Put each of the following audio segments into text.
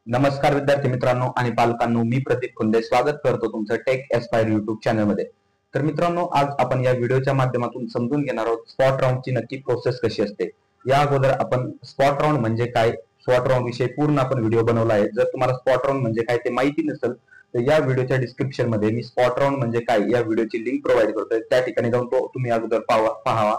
नमस्कार विद्यार्थी मित्रांनो आणि पालकांनो, मी प्रदीप कुंदे स्वागत करतो तुमचं टेक एस्पायर युट्यूब चॅनलमध्ये। तर मित्रांनो, आज आपण या व्हिडिओच्या माध्यमातून समजून घेणार आहोत स्पॉट राऊंडची नक्की प्रोसेस कशी असते। या अगोदर आपण स्पॉट राऊंड म्हणजे काय, स्पॉट राऊंड विषयी पूर्ण आपण व्हिडिओ बनवला आहे। जर तुम्हाला स्पॉट राऊंड म्हणजे काय ते माहिती नसेल तर या व्हिडिओच्या डिस्क्रिप्शन मध्ये मी स्पॉट राऊंड म्हणजे काय या व्हिडिओची लिंक प्रोव्हाइड करतोय, त्या ठिकाणी जाऊन तो तुम्ही अगोदर पाहावा।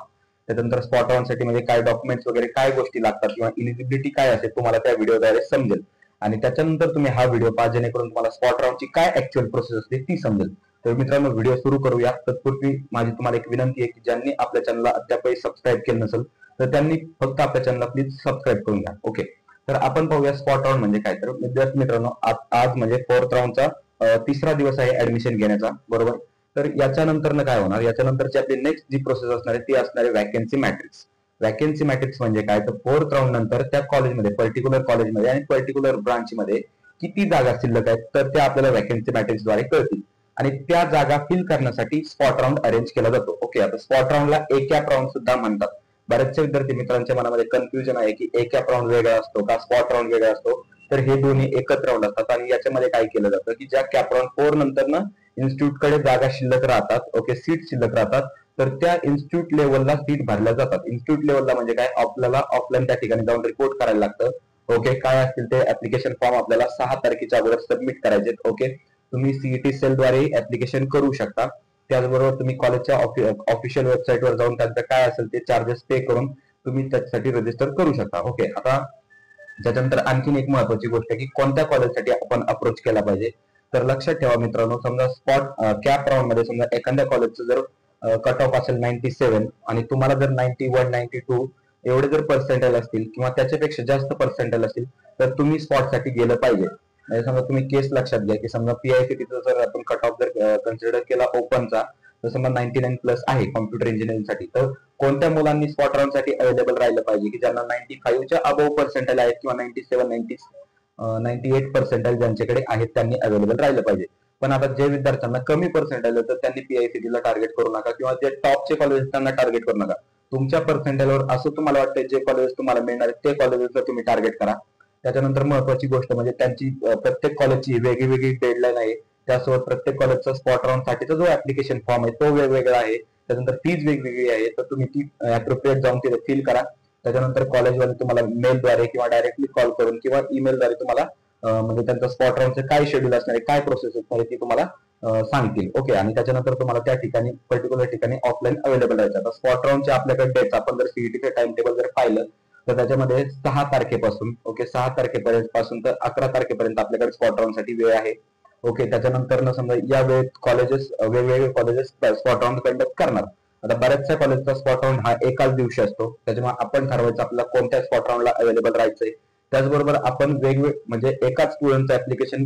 त्यानंतर स्पॉट राऊंड साठी म्हणजे काय डॉक्युमेंट्स वगैरे काय गोष्टी लागतात किंवा इलिजिबिलिटी काय असेल तुम्हाला त्या व्हिडिओद्वारे समजेल। आणि त्याच्यानंतर तुम्ही हा व्हिडिओ पहा जेणेकरून तुम्हाला स्पॉट राऊंडची काय ऍक्च्युअल प्रोसेस असते ती समजेल। तर मित्रांनो, व्हिडिओ सुरू करूया। तत्पूर्वी माझी तुम्हाला एक विनंती आहे की ज्यांनी आपल्या चॅनलला अद्यापही सबस्क्राईब केलं नसेल तर त्यांनी फक्त आपल्या चॅनलला प्लीज सबस्क्राईब करून घ्या। ओके, तर आपण पाहूया स्पॉट राऊंड म्हणजे काय। तर विद्यार्थी मित्रांनो, आज म्हणजे फोर्थ राऊंडचा तिसरा दिवस आहे ऍडमिशन घेण्याचा, बरोबर। तर याच्यानंतर काय होणार, याच्यानंतरची आपली नेक्स्ट जी प्रोसेस असणार आहे ती असणार आहे वॅकन्सी मॅट्रिक्स। वॅकन्सी मॅट्रिक्स म्हणजे काय, तर फोर्थ राऊंड नंतर त्या कॉलेजमध्ये, पर्टिक्युलर कॉलेजमध्ये आणि पर्टिक्युलर ब्रांचमध्ये किती जागा शिल्लक आहेत तर त्या आपल्याला वॅकन्सी मॅट्रिक्स द्वारे कळतील आणि त्या जागा फिल करण्यासाठी स्पॉट राऊंड अरेंज केला जातो। ओके, आता स्पॉट राऊंडला एक कॅप राऊंड सुद्धा म्हणतात। बऱ्याचशा विद्यार्थी मित्रांच्या मनामध्ये कन्फ्युजन आहे की एक कॅप राऊंड वेगळा असतो का स्पॉट राऊंड वेगळा असतो। तर हे दोन्ही एकच राऊंड असतात आणि याच्यामध्ये काय केलं जातं की ज्या कॅप राऊंड 4 नंतर ना इन्स्टिट्यूट कडे जागा शिल्लक राहतात, ओके, सीट शिल्लक राहतात, तर त्या इन्स्टिट्यूट लेवलला सीट भरल्या जातात। इन्स्टिट्यूट लेवलला म्हणजे काय, आपल्याला ऑफलाईन त्या ठिकाणी जाऊन रिपोर्ट करायला लागतं। ओके, काय असतील ते ऍप्लिकेशन फॉर्म आपल्याला 6 तारखेच्या अगोदर सबमिट करायचे। ओके, तुम्ही सीईटी सेल द्वारे ऍप्लिकेशन करू शकता। त्याचबरोबर तुम्ही कॉलेजच्या ऑफिशियल वेबसाईटवर जाऊन त्यांचं काय असेल ते चार्जेस पे करून तुम्ही त्याच्यासाठी रजिस्टर करू शकता। ओके, आता त्याच्यानंतर आणखीन एक महत्वाची गोष्ट आहे की कोणत्या कॉलेजसाठी आपण अप्रोच केला पाहिजे। तर लक्षात ठेवा मित्रांनो, समजा स्पॉट कॅप राऊंड मध्ये समजा एखाद्या कॉलेजचं जर कट ऑफ असेल 97 आणि तुम्हाला जर 91 92 एवढे जर पर्सेंटेज असतील किंवा त्याच्यापेक्षा जास्त पर्सेंटेज असतील तर तुम्ही स्पॉट साठी गेलं पाहिजे। म्हणजे समजा तुम्ही केस लक्षात घ्या की समजा पीआयसीटीचा जर आपण कट ऑफ जर कन्सिडर केला ओपनचा, तर समजा 99 प्लस आहे कॉम्प्युटर इंजिनिअरिंग साठी, तर कोणत्या मुलांनी स्पॉट राऊंड साठी अवेलेबल राहिलं पाहिजे की ज्यांना 95 च्या अबोव्ह पर्सेंटेज आहेत किंवा 97 98 पर्सेंटेज ज्यांच्याकडे आहेत त्यांनी अवेलेबल राहिलं पाहिजे। पण आता जे विद्यार्थ्यांना कमी पर्सेंटेज आहे तर त्यांनी पीआयसीटीला टार्गेट करू नका किंवा जे टॉपचे कॉलेज त्यांना टार्गेट करू नका। तुमच्या पर्सेंटेजवर असं तुम्हाला वाटतं जे कॉलेज तुम्हाला मिळणार ते कॉलेजेसला तुम्ही टार्गेट करा। त्याच्यानंतर महत्वाची गोष्ट म्हणजे त्यांची प्रत्येक कॉलेजची वेगळी डेडलाईन आहे। त्यासोबत प्रत्येक कॉलेजचा स्पॉट राऊंड साठीचा जो ऍप्लिकेशन फॉर्म आहे तो वेगवेगळा आहे। त्यानंतर फीज वेगवेगळी आहे, तर तुम्ही ती ऍप्रोप्रिएट जाऊन तिथे फिल करा। त्याच्यानंतर कॉलेजवाले तुम्हाला मेलद्वारे किंवा डायरेक्टली कॉल करून किंवा ईमेलद्वारे तुम्हाला म्हणजे त्यांचं स्पॉट राऊंडचं काय शेड्यूल असणार आहे, काय प्रोसेस असणार आहे ती तुम्हाला सांगतील। ओके, आणि त्याच्यानंतर तुम्हाला त्या ठिकाणी पर्टिक्युलर ठिकाणी ऑफलाईन अवेलेबल राहायचं। आता स्पॉट राऊंडच्या आपल्याकडे डेट्स आपण जर सीईटीचं टाइम टेबल जर पाहिलं तर त्याच्यामध्ये 6 तारखेपासून, ओके, 6 तारखेपर्यंत पासून तर 11 तारखेपर्यंत आपल्याकडे स्पॉट राऊंड साठी वेळ आहे। ओके, त्याच्यानंतर ना समजा या वेळेत कॉलेजेस वेगवेगळे कॉलेजेस स्पॉट राऊंड कंडक्ट करणार। आता बऱ्याचशा कॉलेजचा स्पॉट राऊंड हा एकाच दिवशी असतो, त्याच्यामुळे आपण ठरवायचं आपल्याला कोणत्या स्पॉट राऊंडला अवेलेबल राहायचंय। त्याचबरोबर आपण वेगवेगळे एकाच स्टुडंटचं ऍप्लिकेशन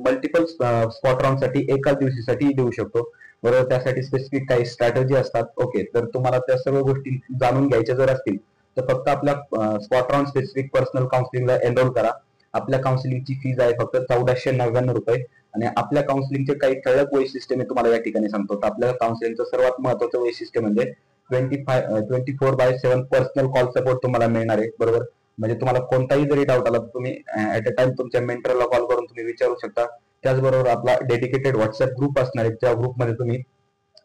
मल्टिपल स्पॉट राऊंड साठी एकाच दिवशीसाठी देऊ शकतो, बरोबर। त्यासाठी स्पेसिफिक काही स्ट्रॅटेजी असतात। ओके, तर तुम्हाला त्या सर्व गोष्टी जाणून घ्यायच्या जर असतील तर फक्त आपल्या स्पॉट राऊंड स्पेसिफिक पर्सनल काउन्सिलिंगला एनरोल करा। आपल्या काउन्सिलिंगची फीज आहे फक्त 1499 रुपये आणि आपल्या काउन्सिलिंगचे काही ठळक वैशिष्ट्य मी तुम्हाला या ठिकाणी सांगतो। तर आपल्या काउन्सिलिंगचं सर्वात महत्वाचं वैशिष्ट्य म्हणजे 24/7 पर्सनल कॉल सपोर्ट तुम्हाला मिळणार आहे, बरोबर। म्हणजे तुम्हाला कोणताही जरी डाऊट आला तर तुम्ही ऍट अ टाइम तुमच्या मेंटरला कॉल करून तुम्ही विचारू शकता। त्याचबरोबर आपला डेडिकेटेड व्हॉट्सअप ग्रुप असणार आहे, त्या ग्रुपमध्ये तुम्ही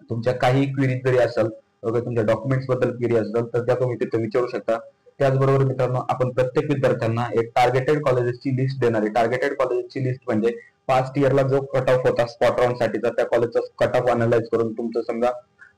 तुमच्या काही क्वेरीज जरी असेल, तुमच्या डॉक्युमेंट्स बद्दल क्वेरी असेल तर त्या तुम्ही तिथे विचारू शकता। त्याचबरोबर मित्रांनो, आपण प्रत्येक विद्यार्थ्यांना एक टार्गेटेड कॉलेजेसची लिस्ट देणार आहे। टार्गेटेड कॉलेजची लिस्ट म्हणजे पास्ट इयरला जो कट ऑफ होता स्पॉट राऊंड साठीचा त्या कॉलेजचा कट ऑफ अनालाइज करून तुमचं समजा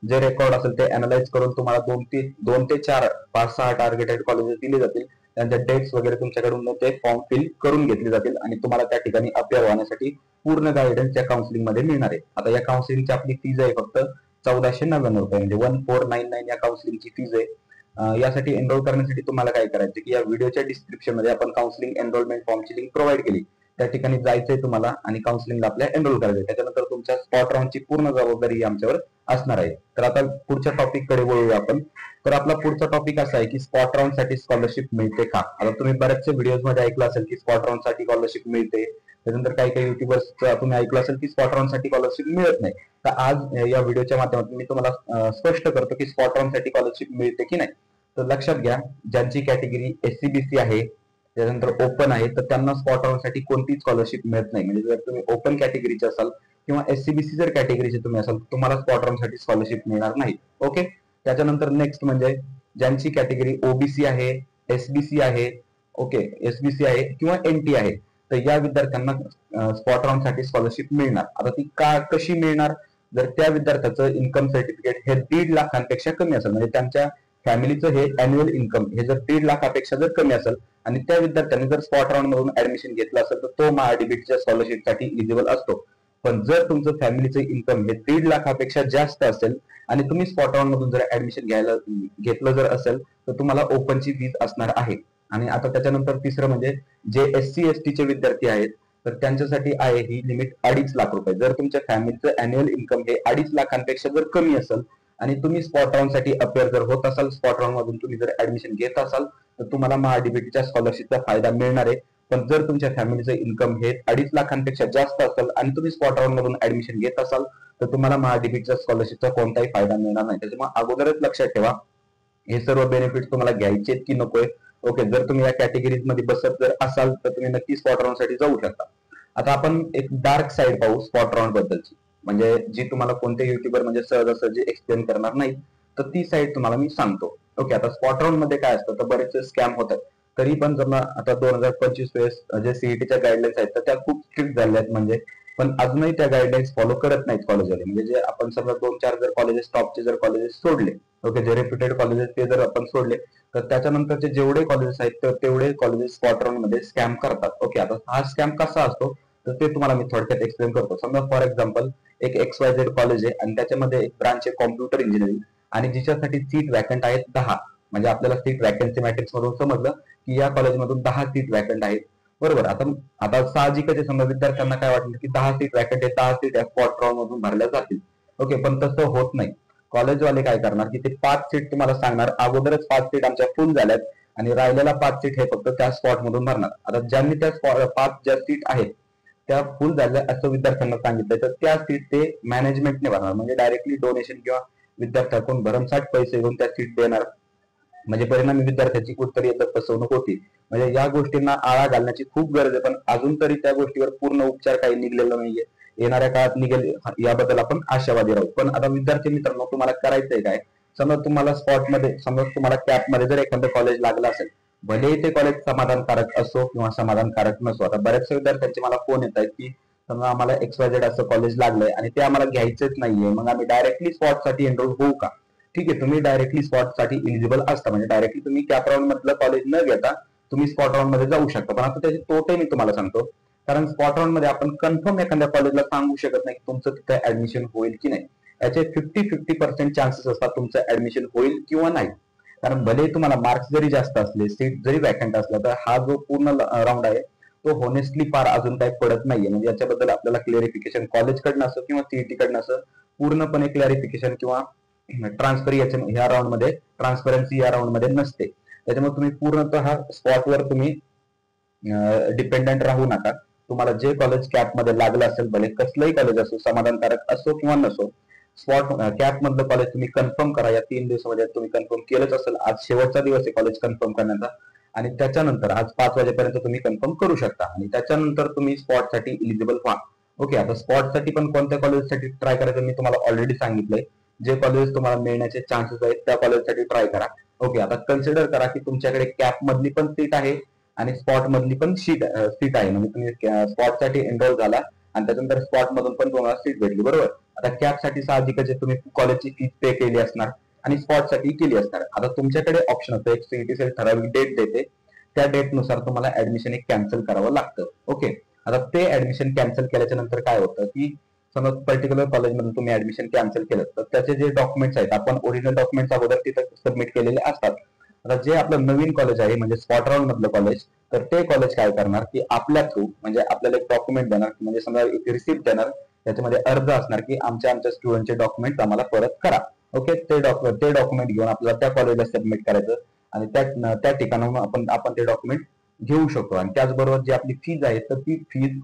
जे रेकॉर्ड असेल ते अनालाइज करून तुम्हाला 2 ते 4 5-6 टार्गेटेड कॉलेजेस दिले जातील। त्यांच्या डेट्स वगैरे तुमच्याकडून ते फॉर्म फिल करून घेतले जातील आणि तुम्हाला त्या ठिकाणी अपियर होण्यासाठी पूर्ण गायडन्स या काउन्सिलिंग मध्ये मिळणार आहे। आता या काउन्सिलिंगची आपली फीज आहे फक्त 1499 रुपये, म्हणजे 1499 या काउन्सिलिंगची फीज आहे। यासाठी एनरोल करण्यासाठी तुम्हाला काय करायचं की या व्हिडिओच्या डिस्क्रिप्शन मध्ये आपण काउन्सिलिंग एनरोलमेंट फॉर्मची लिंक प्रोव्हाइड केली, त्या ठिकाणी जायचंय तुम्हाला आणि काउन्सिलिंगला आपल्या एनरोल करायचंय। त्याच्यानंतर तुमच्या स्पॉट राऊंडची पूर्ण जबाबदारी आमच्यावर असणार आहे। तर आता पुढच्या टॉपिक कडे वळूया आपण। तर आपला पुढचा टॉपिक असा आहे की स्पॉट राऊंड साठी स्कॉलरशिप मिळते का। आता तुम्ही बऱ्याचशा व्हिडिओज मध्ये ऐकलं असेल की स्पॉट राऊंड साठी स्कॉलरशिप मिळते, त्यानंतर काही युट्यूबर्स तुम्ही ऐकलं असेल की स्पॉट राऊंड साठी स्कॉलरशिप मिळत नाही। तर आज या व्हिडिओच्या माध्यमातून मी तुम्हाला स्पष्ट करतो की स्पॉट राऊंड साठी स्कॉलरशिप मिळते की नाही। तर लक्षात घ्या, ज्यांची कॅटेगरी एससीबीसी आहे, त्यानंतर ओपन आहे, तर त्यांना स्पॉट राऊंड साठी कोणतीच स्कॉलरशिप मिळत नाही. म्हणजे जर तुम्ही ओपन कॅटेगरीचे असाल किंवा एससीबीसी जर कॅटेगरीचे तुम्ही असाल, तुम्हाला स्पॉट राऊंड साठी स्कॉलरशिप मिळणार नाही. ओके, त्याच्यानंतर नेक्स्ट म्हणजे ज्यांची कॅटेगरी ओबीसी आहे, एसबीसी आहे, ओके, एसबीसी आहे किंवा एनटी आहे, तर या विद्यार्थ्यांना स्पॉट राऊंड साठी स्कॉलरशिप मिळणार. आता ती कशी मिळणार? जर त्या विद्यार्थ्याचं इन्कम सर्टिफिकेट हे 1.5 लाखांपेक्षा कमी असेल, म्हणजे त्यांच्या फॅमिलीचं हे अॅन्युअल इन्कम हे जर 1.5 लाखापेक्षा जर कमी असेल आणि त्या विद्यार्थ्यांनी जर स्पॉट राऊंड मधून ऍडमिशन घेतलं असेल, तर तो महाडीबीटीच्या स्कॉलरशिपसाठी इलिजिबल असतो. पण जर तुमचं फॅमिलीचं इन्कम हे 1.5 लाखापेक्षा जास्त असेल आणि तुम्ही स्पॉट राऊंड मधून जर ऍडमिशन घेतलं जर असेल, तर तुम्हाला ओपनची फीज असणार आहे. आणि आता त्याच्यानंतर तिसरं म्हणजे जे एससी एसटी चे विद्यार्थी आहेत, तर त्यांच्यासाठी आहे ही लिमिट 2.5 लाख रुपये. जर तुमच्या फॅमिलीचं अॅन्युअल इन्कम हे 2.5 लाखांपेक्षा जर कमी असेल आणि तुम्ही स्पॉट राऊंड साठी अपेअर जर होत असाल, स्पॉट राऊंड मधून तुम्ही जर ऍडमिशन घेत असाल, तर तुम्हाला महाडीबीटीच्या स्कॉलरशिपचा फायदा मिळणार आहे. पण जर तुमच्या फॅमिलीचं इन्कम हे 2.5 लाखांपेक्षा जास्त असेल आणि तुम्ही स्पॉट राऊंड मधून ऍडमिशन घेत असाल, तर तुम्हाला महाडीबीटीच्या स्कॉलरशिपचा कोणताही फायदा मिळणार नाही. त्याच्यामुळे अगोदरच लक्षात ठेवा हे सर्व बेनिफिट तुम्हाला घ्यायचे की नकोय. ओके, जर तुम्ही या कॅटेगरीज मध्ये बसत जर असाल, तर तुम्ही नक्की स्पॉट राऊंड साठी जाऊ शकता. आता आपण एक डार्क साइड पाहू स्पॉट राऊंड बद्दलची, म्हणजे जी तुम्हाला कोणते युट्यूबर म्हणजे सहजासहजी एक्सप्लेन करणार नाही, तर ती साइड तुम्हाला मी सांगतो. ओके, आता स्पॉट राऊंड मध्ये काय असतं, तर बरेचसे स्कॅम होतात. तरी पण जर आता 2025 वेळेस जे सीईटीच्या गाईडलाईन्स आहेत, तर त्या खूप स्ट्रिक्ट झाल्या आहेत. म्हणजे पण अजूनही त्या गाईडलाईन्स फॉलो करत नाहीत कॉलेजवाले. म्हणजे जे आपण समजा 2-4 जर कॉलेजेस टॉपचे जर कॉलेजेस सोडले, ओके, जे रेप्युटेड कॉलेजेस ते जर आपण सोडले, तर त्याच्यानंतरचे जेवढे कॉलेजेस आहेत तर तेवढे कॉलेजेस स्पॉट राऊंड मध्ये स्कॅम करतात. ओके, आता हा स्कॅम कसा असतो तर ते तुम्हाला मी थोडक्यात एक्सप्लेन करतो. समजा फॉर एक्झाम्पल एक XYZ कॉलेज आहे आणि त्याच्यामध्ये एक ब्रांच आहे कॉम्प्युटर इंजिनिअरिंग आणि जिच्यासाठी सीट वॅकंट आहेत 10. म्हणजे आपल्याला सीट वॅकन्सी मॅट्रिक्स मधून समजलं की या कॉलेजमधून 10 सीट वॅकंट आहेत. बरोबर, आता साहजिकच आहे, समजा विद्यार्थ्यांना काय वाटलं की 10 सीट वॅकंट आहे, 10 सीट स्पॉट राऊंड मधून भरल्या जातील. ओके, पण तसं होत नाही. कॉलेजवाले काय करणार की ते 5 सीट तुम्हाला सांगणार, अगोदरच 5 सीट आमच्या फुल झाल्यात आणि राहिलेला 5 सीट हे फक्त त्या स्पॉट मधून भरणार. आता ज्यांनी त्या 5 ज्या सीट आहेत त्या फुल झाल्या असं विद्यार्थ्यांना सांगितलं, तर त्या सीट ते मॅनेजमेंटने भरणार. म्हणजे डायरेक्टली डोनेशन किंवा विद्यार्थ्याकडून भरमसाठ पैसे घेऊन त्या सीट देणार. म्हणजे परिणामी विद्यार्थ्याची कुठतरी फसवणूक होती. म्हणजे या गोष्टींना आळा घालण्याची खूप गरज आहे, पण अजून तरी त्या गोष्टीवर पूर्ण उपचार काही निघलेला नाहीये. येणाऱ्या काळात निघेल याबद्दल आपण आशावादी राहू. पण आता विद्यार्थी मित्रांनो, तुम्हाला करायचंय काय? समजा तुम्हाला स्पॉट मध्ये, समजा तुम्हाला कॅप मध्ये जर एखादं कॉलेज लागलं असेल, भलेही ते कॉलेज समाधानकारक असो किंवा समाधानकारक नसो. आता बऱ्याचशा विद्यार्थ्यांचे मला फोन येत आहेत की समजा आम्हाला XYZ असं कॉलेज लागलंय आणि ते आम्हाला घ्यायचंच नाहीये, मग आम्ही डायरेक्टली स्पॉट साठी एनरोल होऊ का? ठीक आहे, तुम्ही डायरेक्टली स्पॉट साठी इलिजिबल असता, म्हणजे डायरेक्टली तुम्ही कॅप राऊंड मधलं कॉलेज न घेता तुम्ही स्पॉट राऊंड मध्ये जाऊ शकता. पण आता त्याचे तोटे मी तुम्हाला सांगतो. कारण स्पॉट राऊंड मध्ये आपण कन्फर्म एखाद्या कॉलेजला सांगू शकत नाही की तुमचं तिथे ऍडमिशन होईल की नाही. याचे 50-50% चान्सेस असतात तुमचं ऍडमिशन होईल किंवा नाही. कारण भले तुम्हाला मार्क्स जरी जास्त असले, सीट जरी वॅकंट असला, तर हा जो पूर्ण राऊंड आहे तो होनेस्टली फार अजून काही पडत नाहीये. म्हणजे याच्याबद्दल आपल्याला क्लिअरिफिकेशन कॉलेजकडनं असो किंवा सीईटी कडनं असं पूर्णपणे क्लॅरिफिकेशन किंवा ट्रान्सफर या राऊंड मध्ये ट्रान्सपरन्सी या राऊंड मध्ये नसते. त्याच्यामुळे तुम्ही पूर्णतः स्पॉटवर तुम्ही डिपेंडंट राहू नका. तुम्हाला जे कॉलेज कॅप मध्ये लागलं असेल, भले कसलंही कॉलेज असो, समाधानकारक असो किंवा नसो, स्पॉट कॅप मधलं कॉलेज तुम्ही कन्फर्म करा. या 3 दिवसामध्ये तुम्ही कन्फर्म केलंच असेल, आज शेवटचा दिवस आहे कॉलेज कन्फर्म करण्याचा, आणि त्याच्यानंतर आज 5 वाजेपर्यंत तुम्ही कन्फर्म करू शकता आणि त्याच्यानंतर तुम्ही स्पॉट साठी इलिजिबल व्हा. ओके, आता स्पॉट साठी पण कोणत्या कॉलेजसाठी ट्राय करायचं मी तुम्हाला ऑलरेडी सांगितलंय. जे कॉलेज तुम्हाला मिळण्याचे चान्सेस आहेत त्या कॉलेजसाठी ट्राय करा. ओके, आता कन्सिडर करा की तुमच्याकडे कॅप मधली पण सीट आहे आणि स्पॉट मधली पण सीट आहे. म्हणजे तुम्ही स्पॉट साठी एनरोल झाला आणि त्याच्यानंतर स्पॉट मधून पण तुम्हाला सीट भेटली. बरोबर, आता कॅप साठी साहजिकच तुम्ही कॉलेजची फीस पे केली असणार आणि स्पॉट साठी केली असणार. आता तुमच्याकडे ऑप्शन होतं, एक सीईटी सेल ठराविक डेट देते, त्या डेट नुसार तुम्हाला ऍडमिशन एक कॅन्सल करावं लागतं. ओके, आता ते ऍडमिशन कॅन्सल केल्याच्या नंतर काय होतं की समजा पर्टिक्युलर कॉलेजमध्ये तुम्ही ऍडमिशन कॅन्सल केलं, तर त्याचे जे डॉक्युमेंट्स आहेत, आपण ओरिजिनल डॉक्युमेंट्स अगोदर तिथे सबमिट केलेले असतात. आता जे आपलं नवीन कॉलेज आहे म्हणजे स्पॉट राऊंड मधलं कॉलेज, तर ते कॉलेज काय करणार की आपल्या थ्रू म्हणजे आपल्याला एक डॉक्युमेंट देणार, म्हणजे समजा एक रिसिप्ट देणार, त्याच्यामध्ये अर्ज असणार की आमच्या स्टुडंटचे डॉक्युमेंट आम्हाला परत करा. ओके, ते डॉक्युमेंट घेऊन आपल्याला त्या कॉलेजला सबमिट करायचं आणि त्या ठिकाणाहून आपण ते डॉक्युमेंट घेऊ शकतो. आणि त्याचबरोबर जी आपली फीज आहे, तर ती फीज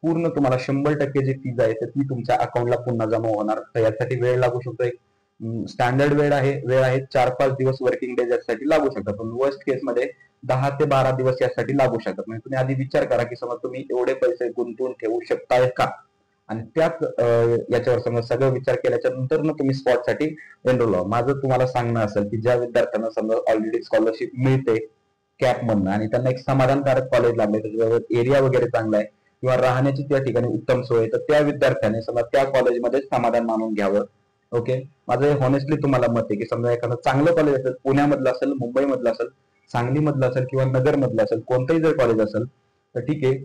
पूर्ण तुम्हाला 100% जी फीज आहे तर ती तुमच्या अकाउंटला पुन्हा जमा होणार. तर यासाठी वेळ लागू शकतो, एक स्टँडर्ड वेळ आहे 4-5 दिवस वर्किंग डेज यासाठी लागू शकतात, पण वर्स्ट केस मध्ये 10 ते 12 दिवस यासाठी लागू शकतात. म्हणजे तुम्ही आधी विचार करा की समजा तुम्ही एवढे पैसे गुंतवून ठेवू शकताय का, आणि त्याच याच्यावर समजा सगळं विचार केल्याच्या नंतर तुम्ही स्पॉट साठी एनरोल व्हा. माझं तुम्हाला सांगणं असेल की ज्या विद्यार्थ्यांना समजा ऑलरेडी स्कॉलरशिप मिळते कॅप मधनं आणि त्यांना एक समाधानकारक कॉलेज लागले, त्याच्याबरोबर एरिया वगैरे चांगला आहे किंवा राहण्याची त्या ठिकाणी उत्तम सोय आहे, तर त्या विद्यार्थ्याने समजा त्या कॉलेजमध्ये समाधान मानून घ्यावं. ओके, माझं हॉनेस्टली तुम्हाला मत आहे की समजा एखादं चांगलं कॉलेज असेल, पुण्यामधलं असेल, मुंबईमधलं असेल, सांगलीमधलं असेल किंवा नगरमधलं असेल, कोणतंही जर कॉलेज असेल तर ठीक आहे,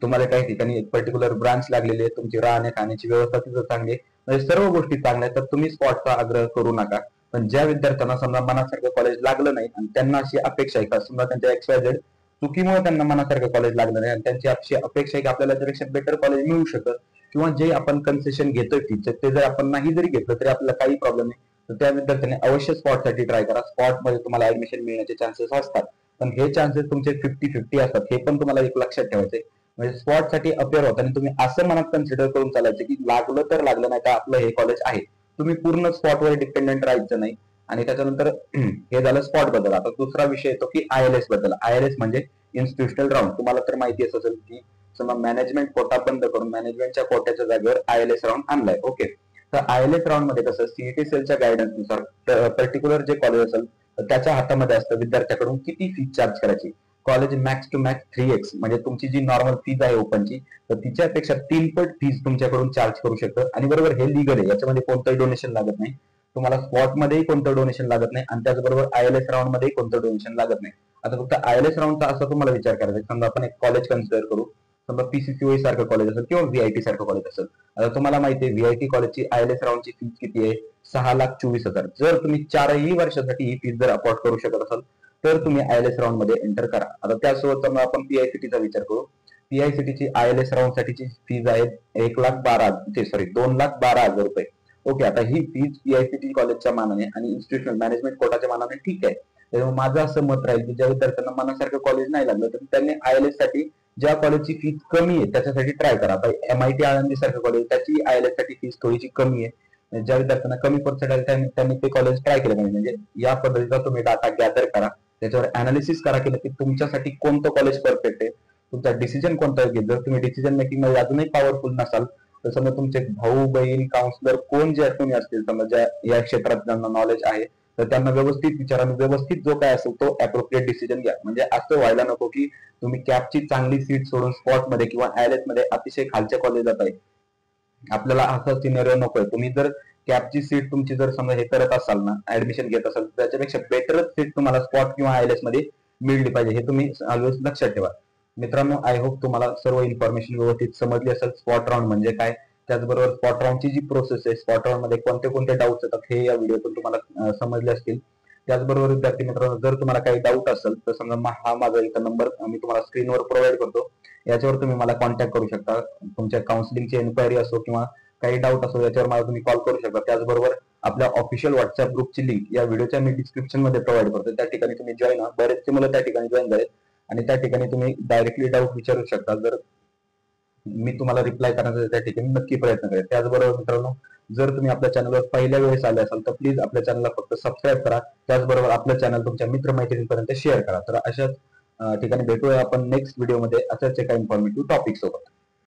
तुम्हाला काही ठिकाणी एक पर्टिक्युलर ब्रांच लागलेली आहे, तुमची राहण्या खाण्याची व्यवस्था तिथं चांगली आहे, म्हणजे सर्व गोष्टी चांगल्या आहेत, तर तुम्ही स्पॉटचा आग्रह करू नका. पण ज्या विद्यार्थ्यांना समजा मनासारखं कॉलेज लागलं नाही आणि त्यांना अशी अपेक्षा आहे का समजा त्यांच्या XYZ चुकीमुळे त्यांना मनासारखं कॉलेज लागलं नाही आणि त्यांची अशी अपेक्षा आहे की आपल्याला त्यापेक्षा बेटर कॉलेज मिळू शकतं किंवा जे आपण कन्सेशन घेतोय फीचे ते जर आपण नाही जरी घेतलं तरी आपल्याला काही प्रॉब्लेम नाही, तर त्या विद्यार्थ्यांनी अवश्य स्पॉटसाठी ट्राय करा. स्पॉट मध्ये तुम्हाला ऍडमिशन मिळण्याचे चान्सेस असतात, पण हे चान्सेस तुमचे 50-50 असतात, हे पण तुम्हाला एक लक्षात ठेवायचे. म्हणजे स्पॉट साठी अपेअर होत आणि तुम्ही असं मनात कन्सिडर करून चालायचं की लागलं तर लागलं, नाही तर आपलं हे कॉलेज आहे. तुम्ही पूर्ण स्पॉटवर डिपेंडेंट राहायचं नाही. आणि त्याच्यानंतर हे झालं स्पॉट बद्दल. आता दुसरा विषय येतो की ILS बद्दल. ILS म्हणजे इन्स्टिट्यूशनल राऊंड. तुम्हाला तर माहिती असेल की समजा मॅनेजमेंट कोटा बंद करून मॅनेजमेंटच्या कोट्याच्या जागेवर ILS राऊंड आणलाय. ओके, तर ILS राऊंड मध्ये कसं CET सेलच्या गायडन्स नुसार पर्टिक्युलर जे कॉलेज असेल त्याच्या हातामध्ये असतं विद्यार्थ्याकडून किती फी चार्ज करायची. College max to max 3x म्हणजे तुमची जी नॉर्मल फीज आहे ओपनची, तर तिच्यापेक्षा 3 पट फीज तुमच्याकडून चार्ज करू शकतं. आणि बरोबर हे लिगल आहे, याच्यामध्ये कोणतंही डोनेशन लागत नाही. तुम्हाला स्पॉट मध्येही कोणतं डोनेशन लागत नाही आणि त्याचबरोबर ILS राऊंड मध्ये कोणतं डोनेशन लागत नाही. आता फक्त ILS राऊंडचा असा तुम्हाला विचार करायचा, समजा आपण एक कॉलेज कन्सिडर करू, समजा PCCOE सारखं कॉलेज असेल किंवा VIT सारखं कॉलेज असेल. आता तुम्हाला माहिती आहे VIT कॉलेजची ILS राऊंडची फीज किती आहे, 6,24,000. जर तुम्ही 4ही वर्षासाठी ही फीज जर अफोर्ड करू शकत असाल तर तुम्ही ILS राऊंड मध्ये एंटर करा. आता त्यासोबत समजा आपण PICTचा विचार करू. PICTची ILS राऊंड साठीची फीज आहे 2,12,000 रुपये. ओके, आता ही फीज PICT कॉलेजच्या मानाने आणि इन्स्टिट्यूशनल मॅनेजमेंट कोटाच्या मानाने ठीक आहे. त्यामुळे माझं असं मत राहील की ज्या विद्यार्थ्यांना मनासारखं कॉलेज नाही लागलं तर त्यांनी ILS साठी ज्या कॉलेजची फीज कमी आहे त्याच्यासाठी ट्राय करा. आता MIT आळंदी सारखं कॉलेज त्याची ILS साठी फीज थोडीशी कमी आहे. ज्या विद्यार्थ्यांना कमी पर्सेंट त्यांनी ते कॉलेज ट्राय केलं पाहिजे. म्हणजे या पद्धतीचा तुम्ही डाटा गॅदर करा, त्याच्यावर अनालिसिस करा की नक्की तुमच्यासाठी कोणतं कॉलेज परफेक्ट आहे, तुमचा डिसिजन कोणता आहे. जर तुम्ही डिसिजन मेकिंग मध्ये अजूनही पॉवरफुल नसाल तर समजा तुमचे भाऊ बहीण काउन्सिलर कोण जे कोणी असतील समजा ज्या या क्षेत्रात ज्यांना नॉलेज आहे तर त्यांना व्यवस्थित विचारा आणि व्यवस्थित जो काय असेल तो अप्रोप्रिएट डिसिजन घ्या. म्हणजे असं व्हायला नको की तुम्ही कॅपची चांगली सीट सोडून स्पॉट मध्ये किंवा ILS मध्ये अतिशय खालच्या कॉलेज जात आहे. आपल्याला असा सिनेरिओ नकोय. तुम्ही जर कॅपची सीट तुमची जर समजा हे करत असाल ना, ऍडमिशन घेत असाल त्याच्यापेक्षा बेटरच सीट तुम्हाला स्पॉट किंवा ILS मध्ये मिळली पाहिजे, हे तुम्ही ऑलवेज लक्षात ठेवा. मित्रांनो, आय होप तुम्हाला सर्व इन्फॉर्मेशन व्यवस्थित समजली असेल. स्पॉट राऊंड म्हणजे काय, त्याचबरोबर स्पॉट राऊंडची जी प्रोसेस आहे, स्पॉट राऊंड मध्ये कोणते कोणते डाऊट्स येतात हे या व्हिडिओतून तुम्हाला समजले असतील. त्याचबरोबर विद्यार्थी मित्रांनो, जर तुम्हाला काही डाऊट असेल तर समजा हा माझा इथं नंबर मी तुम्हाला स्क्रीनवर प्रोव्हाइड करतो, याच्यावर तुम्ही मला कॉन्टॅक्ट करू शकता. तुमच्या काउन्सिलिंगची एन्क्वायरी असो किंवा काही डाऊट असो याच्यावर मला तुम्ही कॉल करू शकता. त्याचबरोबर आपल्या ऑफिशियल व्हॉट्सअप ग्रुपची लिंक या व्हिडिओच्या मी डिस्क्रिप्शन मध्ये प्रोव्हाइड करतो, त्या ठिकाणी तुम्ही जॉईन व्हा. बरेचसे मुलं त्या ठिकाणी जॉईन झालेत आणि त्या ठिकाणी तुम्ही डायरेक्टली डाऊट विचारू शकता. जर मी तुम्हाला रिप्लाय करण्याचा त्या ठिकाणी नक्की प्रयत्न करेल. त्याचबरोबर मित्रांनो, जर तुम्ही आपल्या चॅनलवर पहिल्या वेळेस आले असाल तर प्लीज आपल्या चॅनलला फक्त सबस्क्राईब करा. त्याचबरोबर आपलं चॅनल तुमच्या मित्रमैत्रिणींपर्यंत शेअर करा. तर अशाच ठिकाणी भेटूया आपण नेक्स्ट व्हिडिओमध्ये अशाच एका इन्फॉर्मेटिव्ह टॉपिक सोबत.